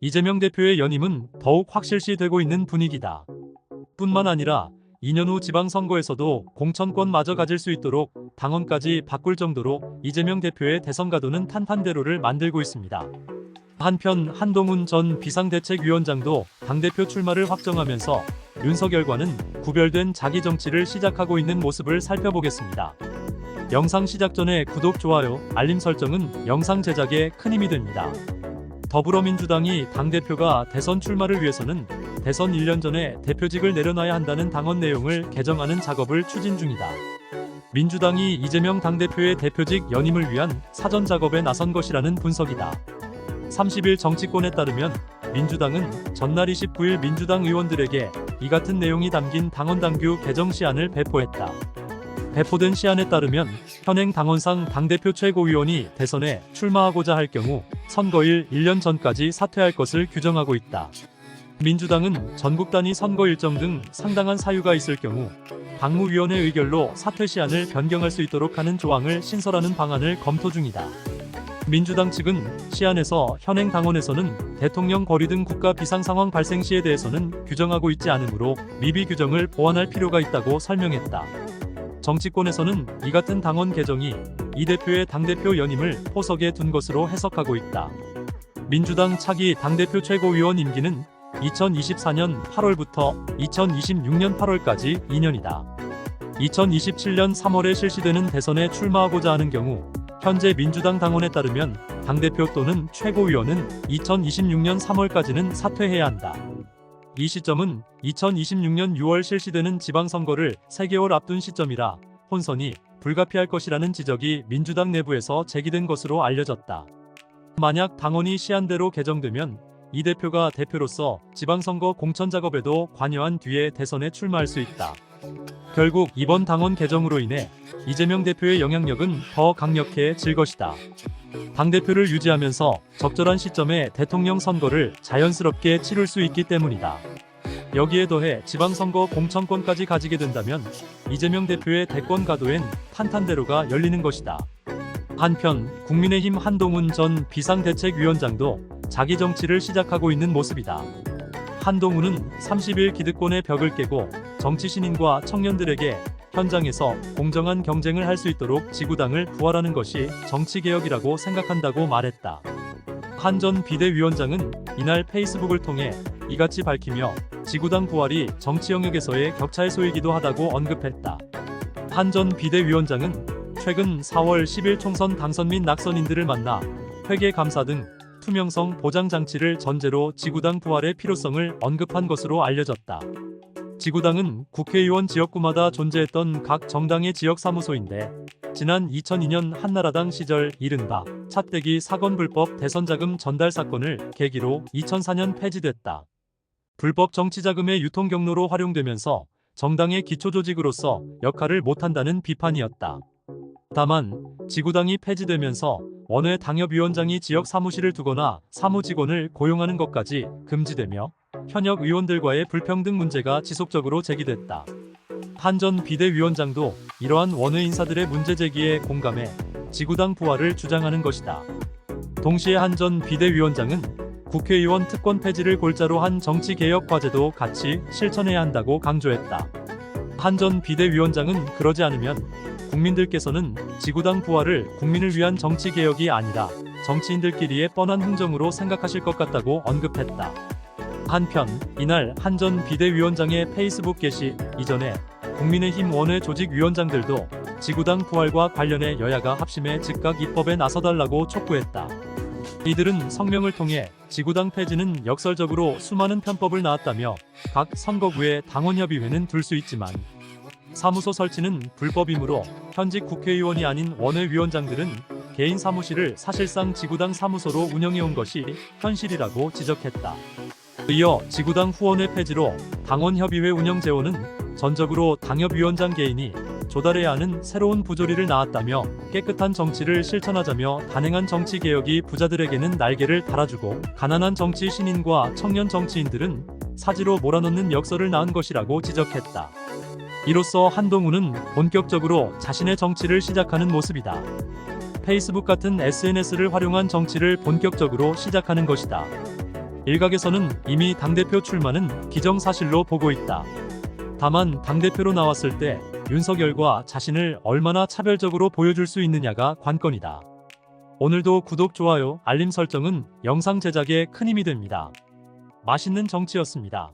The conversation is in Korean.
이재명 대표의 연임은 더욱 확실시되고 있는 분위기다. 뿐만 아니라 2년 후 지방선거에서도 공천권마저 가질 수 있도록 당원까지 바꿀 정도로 이재명 대표의 대선 가도는 탄탄대로를 만들고 있습니다. 한편 한동훈 전 비상대책위원장도 당대표 출마를 확정하면서 윤석열과는 구별된 자기 정치를 시작하고 있는 모습을 살펴보겠습니다. 영상 시작 전에 구독, 좋아요, 알림 설정은 영상 제작에 큰 힘이 됩니다. 더불어민주당이 당대표가 대선 출마를 위해서는 대선 1년 전에 대표직을 내려놔야 한다는 당원 내용을 개정하는 작업을 추진 중이다. 민주당이 이재명 당대표의 대표직 연임을 위한 사전 작업에 나선 것이라는 분석이다. 30일 정치권에 따르면 민주당은 전날 29일 민주당 의원들에게 이 같은 내용이 담긴 당원당규 개정 시안을 배포했다. 배포된 시안에 따르면 현행 당원상 당대표 최고위원이 대선에 출마하고자 할 경우 선거일 1년 전까지 사퇴할 것을 규정하고 있다. 민주당은 전국 단위 선거 일정 등 상당한 사유가 있을 경우 당무위원회 의결로 사퇴 시안을 변경할 수 있도록 하는 조항을 신설하는 방안을 검토 중이다. 민주당 측은 시안에서 현행 당원에서는 대통령 거리 등 국가 비상상황 발생 시에 대해서는 규정하고 있지 않으므로 미비 규정을 보완할 필요가 있다고 설명했다. 정치권에서는 이 같은 당원 개정이 이 대표의 당대표 연임을 포석에 둔 것으로 해석하고 있다. 민주당 차기 당대표 최고위원 임기는 2024년 8월부터 2026년 8월까지 2년이다. 2027년 3월에 실시되는 대선에 출마하고자 하는 경우 현재 민주당 당원에 따르면 당대표 또는 최고위원은 2026년 3월까지는 사퇴해야 한다. 이 시점은 2026년 6월 실시되는 지방선거를 3개월 앞둔 시점이라 혼선이 불가피할 것이라는 지적이 민주당 내부에서 제기된 것으로 알려졌다. 만약 당원이 시안대로 개정되면 이 대표가 대표로서 지방선거 공천 작업에도 관여한 뒤에 대선에 출마할 수 있다. 결국 이번 당원 개정으로 인해 이재명 대표의 영향력은 더 강력해질 것이다. 당대표를 유지하면서 적절한 시점에 대통령 선거를 자연스럽게 치룰 수 있기 때문이다. 여기에 더해 지방선거 공천권까지 가지게 된다면 이재명 대표의 대권 가도엔 탄탄대로가 열리는 것이다. 한편 국민의힘 한동훈 전 비상대책위원장도 자기 정치를 시작하고 있는 모습이다. 한동훈은 30일 기득권의 벽을 깨고 정치 신인과 청년들에게 현장에서 공정한 경쟁을 할 수 있도록 지구당을 부활하는 것이 정치개혁이라고 생각한다고 말했다. 한 전 비대위원장은 이날 페이스북을 통해 이같이 밝히며 지구당 부활이 정치 영역에서의 격차 해소이기도 하다고 언급했다. 한 전 비대위원장은 최근 4월 10일 총선 당선 및 낙선인들을 만나 회계 감사 등 투명성 보장 장치를 전제로 지구당 부활의 필요성을 언급한 것으로 알려졌다. 지구당은 국회의원 지역구마다 존재했던 각 정당의 지역사무소인데 지난 2002년 한나라당 시절 이른바 차떼기 사건 불법 대선자금 전달 사건을 계기로 2004년 폐지됐다. 불법 정치자금의 유통 경로로 활용되면서 정당의 기초조직으로서 역할을 못한다는 비판이었다. 다만 지구당이 폐지되면서 원외 당협위원장이 지역 사무실을 두거나 사무직원을 고용하는 것까지 금지되며 현역 의원들과의 불평등 문제가 지속적으로 제기됐다. 한 전 비대위원장도 이러한 원외 인사들의 문제 제기에 공감해 지구당 부활을 주장하는 것이다. 동시에 한 전 비대위원장은 국회의원 특권 폐지를 골자로 한 정치개혁 과제도 같이 실천해야 한다고 강조했다. 한 전 비대위원장은 그러지 않으면 국민들께서는 지구당 부활을 국민을 위한 정치개혁이 아니라 정치인들끼리의 뻔한 흥정으로 생각하실 것 같다고 언급했다. 한편 이날 한 전 비대위원장의 페이스북 게시 이전에 국민의힘 원외 조직위원장들도 지구당 부활과 관련해 여야가 합심해 즉각 입법에 나서달라고 촉구했다. 이들은 성명을 통해 지구당 폐지는 역설적으로 수많은 편법을 낳았다며 각 선거구에 당원협의회는 둘 수 있지만 사무소 설치는 불법이므로 현직 국회의원이 아닌 원외위원장들은 개인 사무실을 사실상 지구당 사무소로 운영해온 것이 현실이라고 지적했다. 이어 지구당 후원회 폐지로 당원협의회 운영 재원은 전적으로 당협위원장 개인이 조달해야 하는 새로운 부조리를 낳았다며 깨끗한 정치를 실천하자며 단행한 정치개혁이 부자들에게는 날개를 달아주고 가난한 정치 신인과 청년 정치인들은 사지로 몰아넣는 역설을 낳은 것이라고 지적했다. 이로써 한동훈은 본격적으로 자신의 정치를 시작하는 모습이다. 페이스북 같은 SNS를 활용한 정치를 본격적으로 시작하는 것이다. 일각에서는 이미 당대표 출마는 기정사실로 보고 있다. 다만 당대표로 나왔을 때 윤석열과 자신을 얼마나 차별적으로 보여줄 수 있느냐가 관건이다. 오늘도 구독, 좋아요, 알림 설정은 영상 제작에 큰 힘이 됩니다. 맛있는 정치였습니다.